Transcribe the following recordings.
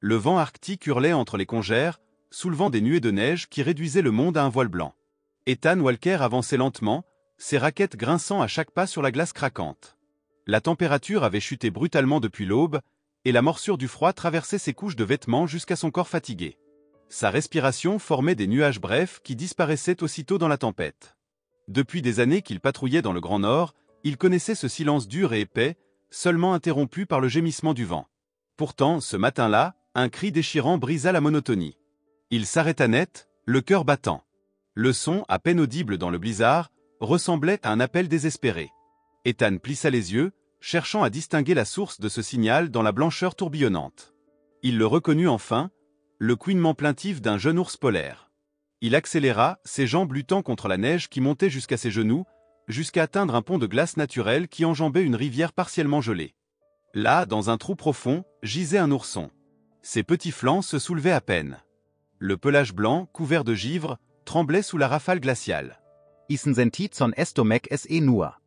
Le vent arctique hurlait entre les congères, soulevant des nuées de neige qui réduisaient le monde à un voile blanc. Ethan Walker avançait lentement, ses raquettes grinçant à chaque pas sur la glace craquante. La température avait chuté brutalement depuis l'aube, et la morsure du froid traversait ses couches de vêtements jusqu'à son corps fatigué. Sa respiration formait des nuages brefs qui disparaissaient aussitôt dans la tempête. Depuis des années qu'il patrouillait dans le Grand Nord, il connaissait ce silence dur et épais, seulement interrompu par le gémissement du vent. Pourtant, ce matin-là, un cri déchirant brisa la monotonie. Il s'arrêta net, le cœur battant. Le son, à peine audible dans le blizzard, ressemblait à un appel désespéré. Ethan plissa les yeux, cherchant à distinguer la source de ce signal dans la blancheur tourbillonnante. Il le reconnut enfin, le couinement plaintif d'un jeune ours polaire. Il accéléra, ses jambes luttant contre la neige qui montait jusqu'à ses genoux, jusqu'à atteindre un pont de glace naturel qui enjambait une rivière partiellement gelée. Là, dans un trou profond, gisait un ourson. Ses petits flancs se soulevaient à peine. Le pelage blanc, couvert de givre, tremblait sous la rafale glaciale. Isen sentit son estomac es nur.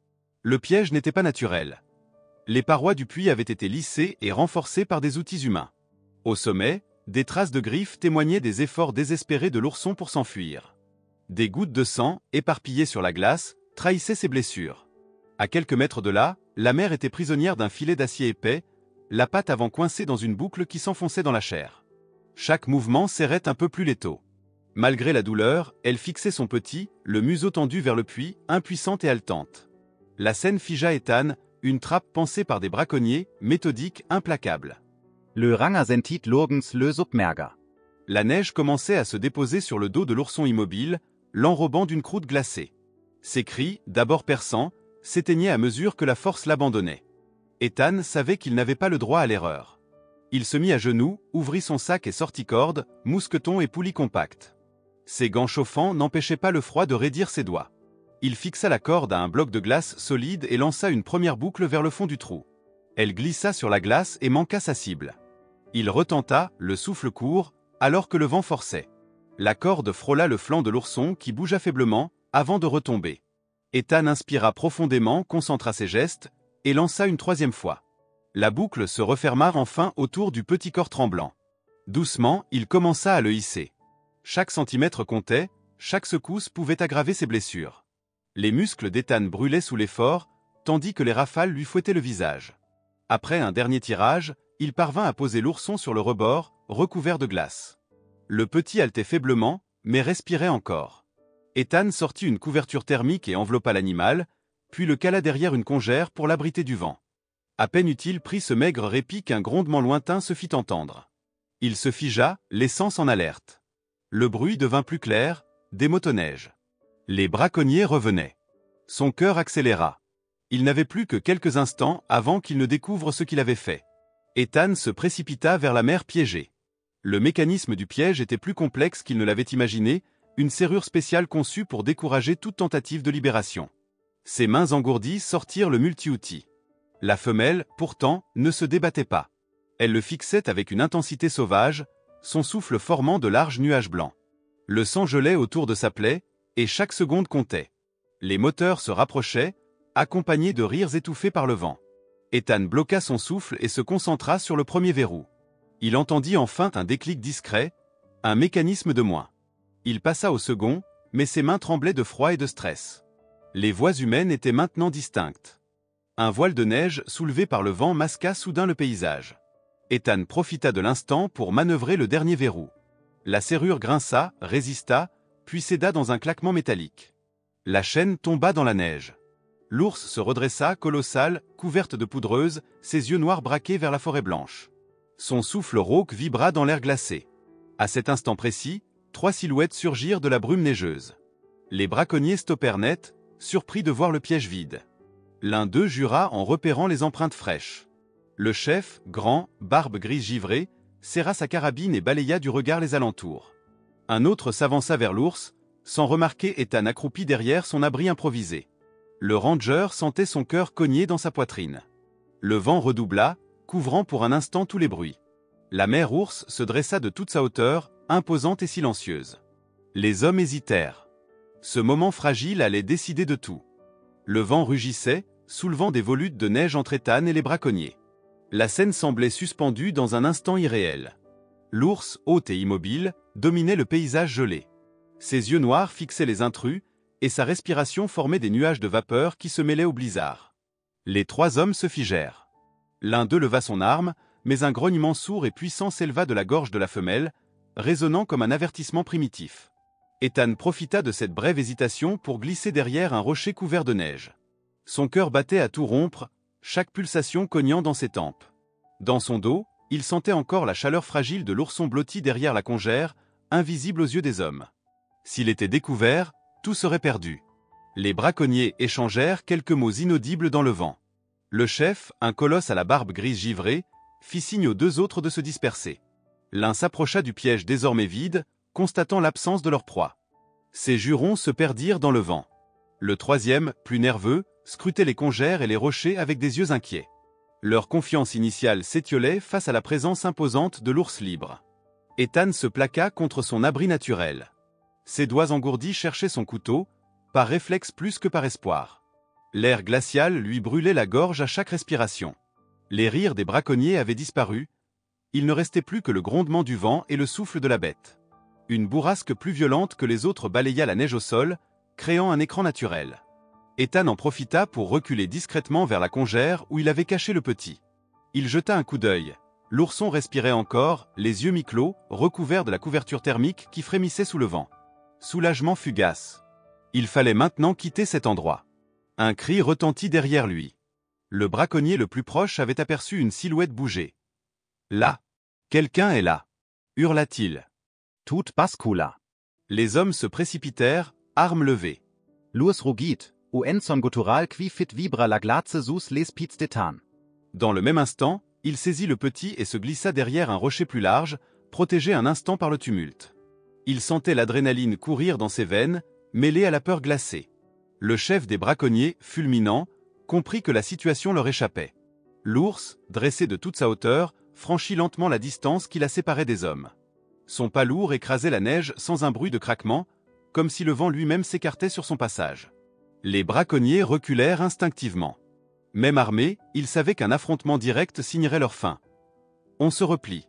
Le piège n'était pas naturel. Les parois du puits avaient été lissées et renforcées par des outils humains. Au sommet, des traces de griffes témoignaient des efforts désespérés de l'ourson pour s'enfuir. Des gouttes de sang, éparpillées sur la glace, trahissaient ses blessures. À quelques mètres de là, la mère était prisonnière d'un filet d'acier épais, la patte avant coincée dans une boucle qui s'enfonçait dans la chair. Chaque mouvement serrait un peu plus l'étau. Malgré la douleur, elle fixait son petit, le museau tendu vers le puits, impuissante et haletante. La scène figea Ethan, une trappe pensée par des braconniers, méthodiques, implacables. Le ranger sentit lurgens le submerger. La neige commençait à se déposer sur le dos de l'ourson immobile, l'enrobant d'une croûte glacée. Ses cris, d'abord perçants, s'éteignaient à mesure que la force l'abandonnait. Ethan savait qu'il n'avait pas le droit à l'erreur. Il se mit à genoux, ouvrit son sac et sortit corde, mousqueton et poulie compacte. Ses gants chauffants n'empêchaient pas le froid de raidir ses doigts. Il fixa la corde à un bloc de glace solide et lança une première boucle vers le fond du trou. Elle glissa sur la glace et manqua sa cible. Il retenta, le souffle court, alors que le vent forçait. La corde frôla le flanc de l'ourson qui bougea faiblement, avant de retomber. Ethan inspira profondément, concentra ses gestes, et lança une troisième fois. La boucle se referma enfin autour du petit corps tremblant. Doucement, il commença à le hisser. Chaque centimètre comptait, chaque secousse pouvait aggraver ses blessures. Les muscles d'Ethan brûlaient sous l'effort, tandis que les rafales lui fouettaient le visage. Après un dernier tirage, il parvint à poser l'ourson sur le rebord, recouvert de glace. Le petit haletait faiblement, mais respirait encore. Ethan sortit une couverture thermique et enveloppa l'animal, puis le cala derrière une congère pour l'abriter du vent. À peine eut-il pris ce maigre répit qu'un grondement lointain se fit entendre. Il se figea, laissant en alerte. Le bruit devint plus clair, des motoneiges. Les braconniers revenaient. Son cœur accéléra. Il n'avait plus que quelques instants avant qu'il ne découvre ce qu'il avait fait. Ethan se précipita vers la mer piégée. Le mécanisme du piège était plus complexe qu'il ne l'avait imaginé, une serrure spéciale conçue pour décourager toute tentative de libération. Ses mains engourdies sortirent le multi-outil. La femelle, pourtant, ne se débattait pas. Elle le fixait avec une intensité sauvage, son souffle formant de larges nuages blancs. Le sang gelait autour de sa plaie, et chaque seconde comptait. Les moteurs se rapprochaient, accompagnés de rires étouffés par le vent. Ethan bloqua son souffle et se concentra sur le premier verrou. Il entendit enfin un déclic discret, un mécanisme de moins. Il passa au second, mais ses mains tremblaient de froid et de stress. Les voix humaines étaient maintenant distinctes. Un voile de neige soulevé par le vent masqua soudain le paysage. Ethan profita de l'instant pour manœuvrer le dernier verrou. La serrure grinça, résista, puis céda dans un claquement métallique. La chaîne tomba dans la neige. L'ours se redressa, colossal, couverte de poudreuse, ses yeux noirs braqués vers la forêt blanche. Son souffle rauque vibra dans l'air glacé. À cet instant précis, 3 silhouettes surgirent de la brume neigeuse. Les braconniers stoppèrent net, surpris de voir le piège vide. L'un d'eux jura en repérant les empreintes fraîches. Le chef, grand, barbe grise givrée, serra sa carabine et balaya du regard les alentours. Un autre s'avança vers l'ours, sans remarquer Ethan accroupi derrière son abri improvisé. Le ranger sentait son cœur cogner dans sa poitrine. Le vent redoubla, couvrant pour un instant tous les bruits. La mère ours se dressa de toute sa hauteur, imposante et silencieuse. Les hommes hésitèrent. Ce moment fragile allait décider de tout. Le vent rugissait, soulevant des volutes de neige entre Ethan et les braconniers. La scène semblait suspendue dans un instant irréel. L'ours, haut et immobile, dominait le paysage gelé. Ses yeux noirs fixaient les intrus, et sa respiration formait des nuages de vapeur qui se mêlaient au blizzard. Les 3 hommes se figèrent. L'un d'eux leva son arme, mais un grognement sourd et puissant s'éleva de la gorge de la femelle, résonnant comme un avertissement primitif. Ethan profita de cette brève hésitation pour glisser derrière un rocher couvert de neige. Son cœur battait à tout rompre, chaque pulsation cognant dans ses tempes. Dans son dos, il sentait encore la chaleur fragile de l'ourson blotti derrière la congère, invisible aux yeux des hommes. S'il était découvert, tout serait perdu. Les braconniers échangèrent quelques mots inaudibles dans le vent. Le chef, un colosse à la barbe grise givrée, fit signe aux 2 autres de se disperser. L'un s'approcha du piège désormais vide, constatant l'absence de leur proie. Ses jurons se perdirent dans le vent. Le 3e, plus nerveux, scrutait les congères et les rochers avec des yeux inquiets. Leur confiance initiale s'étiolait face à la présence imposante de l'ours libre. Ethan se plaqua contre son abri naturel. Ses doigts engourdis cherchaient son couteau, par réflexe plus que par espoir. L'air glacial lui brûlait la gorge à chaque respiration. Les rires des braconniers avaient disparu. Il ne restait plus que le grondement du vent et le souffle de la bête. Une bourrasque plus violente que les autres balaya la neige au sol, créant un écran naturel. Ethan en profita pour reculer discrètement vers la congère où il avait caché le petit. Il jeta un coup d'œil. L'ourson respirait encore, les yeux mi-clos, recouverts de la couverture thermique qui frémissait sous le vent. Soulagement fugace. Il fallait maintenant quitter cet endroit. Un cri retentit derrière lui. Le braconnier le plus proche avait aperçu une silhouette bouger. Là. Quelqu'un est là. Hurla-t-il. Tut bascula. Les hommes se précipitèrent, armes levées. Lurs rugit, enson guttural qui fit vibra la glace sus les pits d'Ethan. Dans le même instant, il saisit le petit et se glissa derrière un rocher plus large, protégé un instant par le tumulte. Il sentait l'adrénaline courir dans ses veines, mêlée à la peur glacée. Le chef des braconniers, fulminant, comprit que la situation leur échappait. L'ours, dressé de toute sa hauteur, franchit lentement la distance qui la séparait des hommes. Son pas lourd écrasait la neige sans un bruit de craquement, comme si le vent lui-même s'écartait sur son passage. Les braconniers reculèrent instinctivement. Même armés, ils savaient qu'un affrontement direct signerait leur fin. « On se replie »,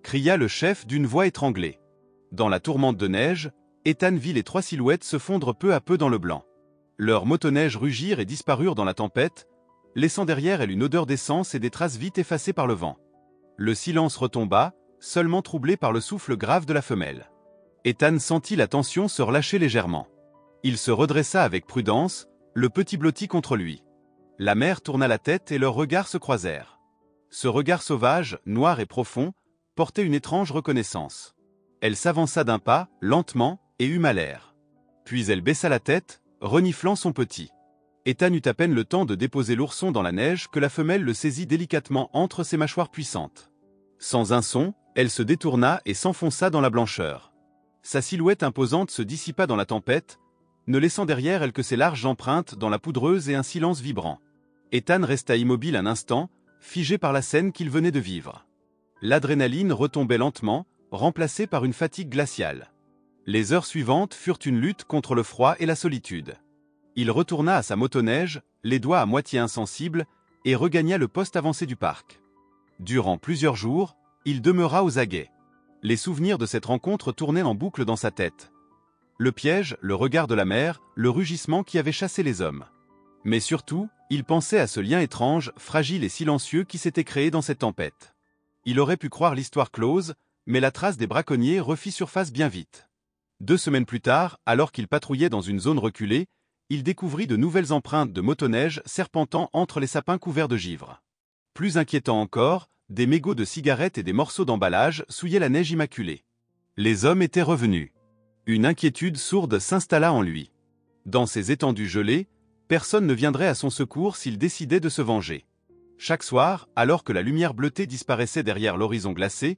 cria le chef d'une voix étranglée. Dans la tourmente de neige, Ethan vit les 3 silhouettes se fondre peu à peu dans le blanc. Leurs motoneiges rugirent et disparurent dans la tempête, laissant derrière elles une odeur d'essence et des traces vite effacées par le vent. Le silence retomba, seulement troublé par le souffle grave de la femelle. Ethan sentit la tension se relâcher légèrement. Il se redressa avec prudence, le petit blotti contre lui. La mère tourna la tête et leurs regards se croisèrent. Ce regard sauvage, noir et profond, portait une étrange reconnaissance. Elle s'avança d'un pas, lentement, et huma l'air. Puis elle baissa la tête, reniflant son petit. Ethan eut à peine le temps de déposer l'ourson dans la neige que la femelle le saisit délicatement entre ses mâchoires puissantes. Sans un son, elle se détourna et s'enfonça dans la blancheur. Sa silhouette imposante se dissipa dans la tempête, ne laissant derrière elle que ses larges empreintes dans la poudreuse et un silence vibrant. Ethan resta immobile un instant, figé par la scène qu'il venait de vivre. L'adrénaline retombait lentement, remplacée par une fatigue glaciale. Les heures suivantes furent une lutte contre le froid et la solitude. Il retourna à sa motoneige, les doigts à moitié insensibles, et regagna le poste avancé du parc. Durant plusieurs jours, il demeura aux aguets. Les souvenirs de cette rencontre tournaient en boucle dans sa tête. Le piège, le regard de la mer, le rugissement qui avait chassé les hommes. Mais surtout, il pensait à ce lien étrange, fragile et silencieux qui s'était créé dans cette tempête. Il aurait pu croire l'histoire close, mais la trace des braconniers refit surface bien vite. 2 semaines plus tard, alors qu'il patrouillait dans une zone reculée, il découvrit de nouvelles empreintes de motoneige serpentant entre les sapins couverts de givre. Plus inquiétant encore, des mégots de cigarettes et des morceaux d'emballage souillaient la neige immaculée. Les hommes étaient revenus. Une inquiétude sourde s'installa en lui. Dans ces étendues gelées, personne ne viendrait à son secours s'il décidait de se venger. Chaque soir, alors que la lumière bleutée disparaissait derrière l'horizon glacé,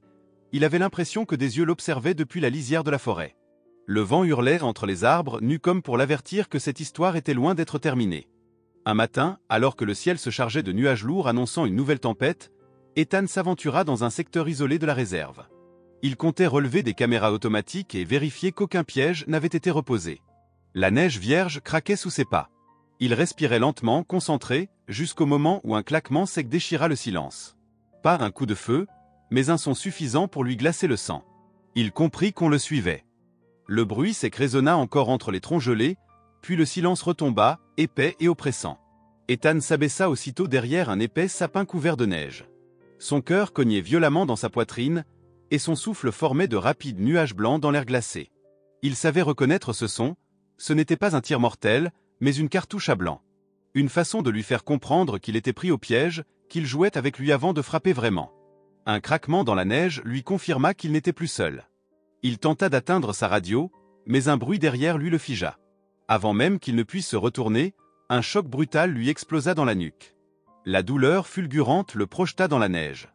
il avait l'impression que des yeux l'observaient depuis la lisière de la forêt. Le vent hurlait entre les arbres, nus comme pour l'avertir que cette histoire était loin d'être terminée. Un matin, alors que le ciel se chargeait de nuages lourds annonçant une nouvelle tempête, Ethan s'aventura dans un secteur isolé de la réserve. Il comptait relever des caméras automatiques et vérifier qu'aucun piège n'avait été reposé. La neige vierge craquait sous ses pas. Il respirait lentement, concentré, jusqu'au moment où un claquement sec déchira le silence. Pas un coup de feu, mais un son suffisant pour lui glacer le sang. Il comprit qu'on le suivait. Le bruit sec résonna encore entre les troncs gelés, puis le silence retomba, épais et oppressant. Ethan s'abaissa aussitôt derrière un épais sapin couvert de neige. Son cœur cognait violemment dans sa poitrine, et son souffle formait de rapides nuages blancs dans l'air glacé. Il savait reconnaître ce son, ce n'était pas un tir mortel, mais une cartouche à blanc. Une façon de lui faire comprendre qu'il était pris au piège, qu'il jouait avec lui avant de frapper vraiment. Un craquement dans la neige lui confirma qu'il n'était plus seul. Il tenta d'atteindre sa radio, mais un bruit derrière lui le figea. Avant même qu'il ne puisse se retourner, un choc brutal lui explosa dans la nuque. La douleur fulgurante le projeta dans la neige.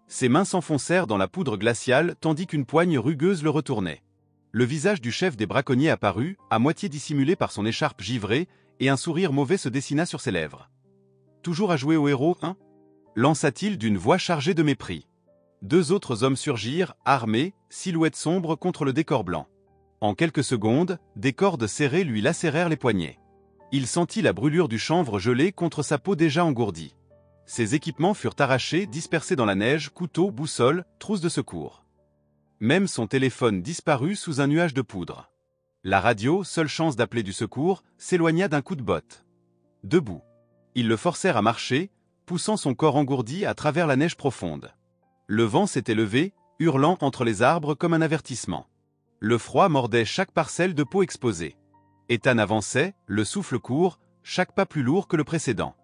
Ses mains s'enfoncèrent dans la poudre glaciale tandis qu'une poigne rugueuse le retournait. Le visage du chef des braconniers apparut, à moitié dissimulé par son écharpe givrée, et un sourire mauvais se dessina sur ses lèvres. « Toujours à jouer au héros, hein » lança-t-il d'une voix chargée de mépris. Deux autres hommes surgirent, armés, silhouettes sombres contre le décor blanc. En quelques secondes, des cordes serrées lui lacérèrent les poignets. Il sentit la brûlure du chanvre gelé contre sa peau déjà engourdie. Ses équipements furent arrachés, dispersés dans la neige, couteaux, boussoles, trousses de secours. Même son téléphone disparut sous un nuage de poudre. La radio, seule chance d'appeler du secours, s'éloigna d'un coup de botte. Debout. Ils le forcèrent à marcher, poussant son corps engourdi à travers la neige profonde. Le vent s'était levé, hurlant entre les arbres comme un avertissement. Le froid mordait chaque parcelle de peau exposée. Ethan avançait, le souffle court, chaque pas plus lourd que le précédent.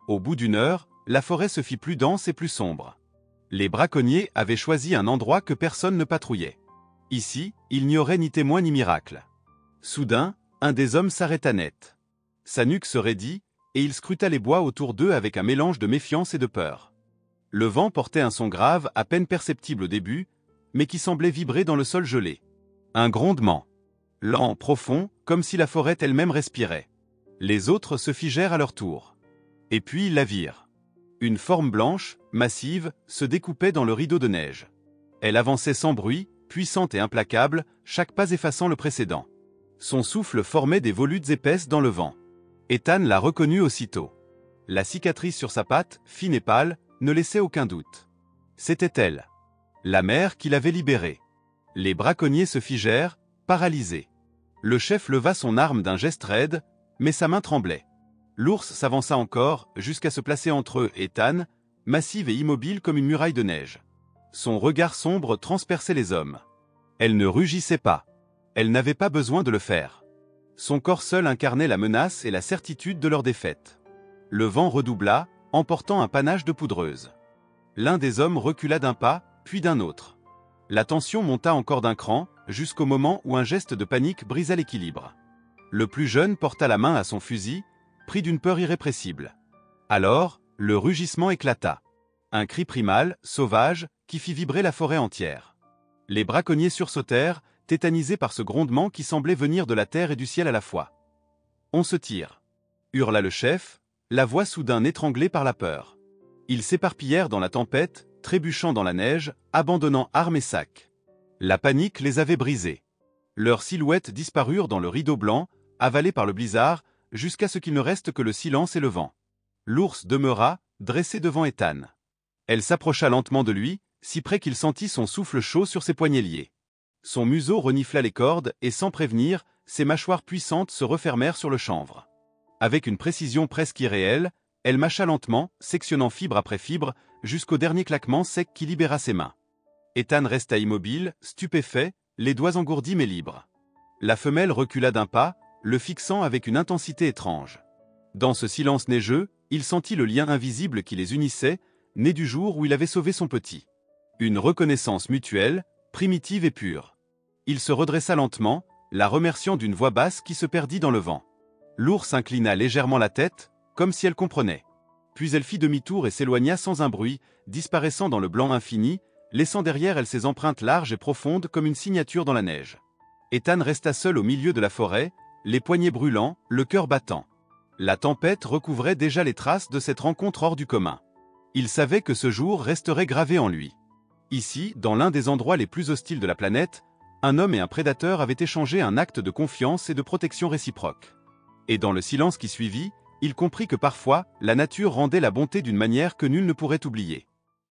Au bout d'une heure, la forêt se fit plus dense et plus sombre. Les braconniers avaient choisi un endroit que personne ne patrouillait. Ici, il n'y aurait ni témoin ni miracle. Soudain, un des hommes s'arrêta net. Sa nuque se raidit, et il scruta les bois autour d'eux avec un mélange de méfiance et de peur. Le vent portait un son grave, à peine perceptible au début, mais qui semblait vibrer dans le sol gelé. Un grondement. Lent, profond, comme si la forêt elle-même respirait. Les autres se figèrent à leur tour. Et puis ils la virent. Une forme blanche, massive, se découpait dans le rideau de neige. Elle avançait sans bruit, puissante et implacable, chaque pas effaçant le précédent. Son souffle formait des volutes épaisses dans le vent. Ethan la reconnut aussitôt. La cicatrice sur sa patte, fine et pâle, ne laissait aucun doute. C'était elle. La mère qui l'avait libérée. Les braconniers se figèrent, paralysés. Le chef leva son arme d'un geste raide, mais sa main tremblait. L'ours s'avança encore, jusqu'à se placer entre eux et Ethan, massive et immobile comme une muraille de neige. Son regard sombre transperçait les hommes. Elle ne rugissait pas. Elle n'avait pas besoin de le faire. Son corps seul incarnait la menace et la certitude de leur défaite. Le vent redoubla, emportant un panache de poudreuse. L'un des hommes recula d'un pas, puis d'un autre. La tension monta encore d'un cran, jusqu'au moment où un geste de panique brisa l'équilibre. Le plus jeune porta la main à son fusil, pris d'une peur irrépressible. Alors, le rugissement éclata. Un cri primal, sauvage, qui fit vibrer la forêt entière. Les braconniers sursautèrent, tétanisés par ce grondement qui semblait venir de la terre et du ciel à la fois. « On se tire !» hurla le chef, la voix soudain étranglée par la peur. Ils s'éparpillèrent dans la tempête, trébuchant dans la neige, abandonnant armes et sacs. La panique les avait brisés. Leurs silhouettes disparurent dans le rideau blanc, avalées par le blizzard, jusqu'à ce qu'il ne reste que le silence et le vent. L'ours demeura, dressé devant Ethan. Elle s'approcha lentement de lui, si près qu'il sentit son souffle chaud sur ses poignets liés. Son museau renifla les cordes et sans prévenir, ses mâchoires puissantes se refermèrent sur le chanvre. Avec une précision presque irréelle, elle mâcha lentement, sectionnant fibre après fibre, jusqu'au dernier claquement sec qui libéra ses mains. Ethan resta immobile, stupéfait, les doigts engourdis mais libres. La femelle recula d'un pas, le fixant avec une intensité étrange. Dans ce silence neigeux, il sentit le lien invisible qui les unissait, né du jour où il avait sauvé son petit. Une reconnaissance mutuelle, primitive et pure. Il se redressa lentement, la remerciant d'une voix basse qui se perdit dans le vent. L'ours inclina légèrement la tête, comme si elle comprenait. Puis elle fit demi-tour et s'éloigna sans un bruit, disparaissant dans le blanc infini, laissant derrière elle ses empreintes larges et profondes comme une signature dans la neige. Ethan resta seul au milieu de la forêt, les poignets brûlants, le cœur battant. La tempête recouvrait déjà les traces de cette rencontre hors du commun. Il savait que ce jour resterait gravé en lui. Ici, dans l'un des endroits les plus hostiles de la planète, un homme et un prédateur avaient échangé un acte de confiance et de protection réciproque. Et dans le silence qui suivit, il comprit que parfois, la nature rendait la bonté d'une manière que nul ne pourrait oublier.